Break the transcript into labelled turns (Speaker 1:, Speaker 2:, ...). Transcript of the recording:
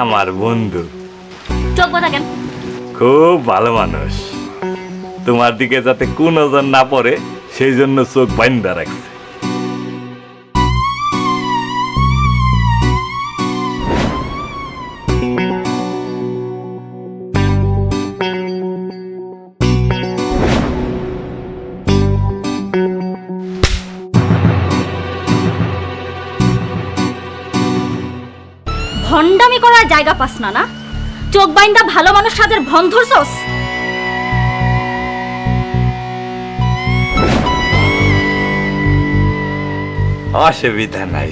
Speaker 1: আমার বন্ধু।
Speaker 2: চোখ বাঁধা কেন?
Speaker 1: খুব ভালো মানুষ, তোমার দিকে যাতে কোন নজর না পড়ে সেই জন্য চোখ বান্ধা রাখছে।
Speaker 2: ভণ্ডামি করার জায়গা পাস না না? চোখ বাইন্দা ভালো মানুষ সাদের ভন ধরছস?
Speaker 1: অসুবিধা নাই।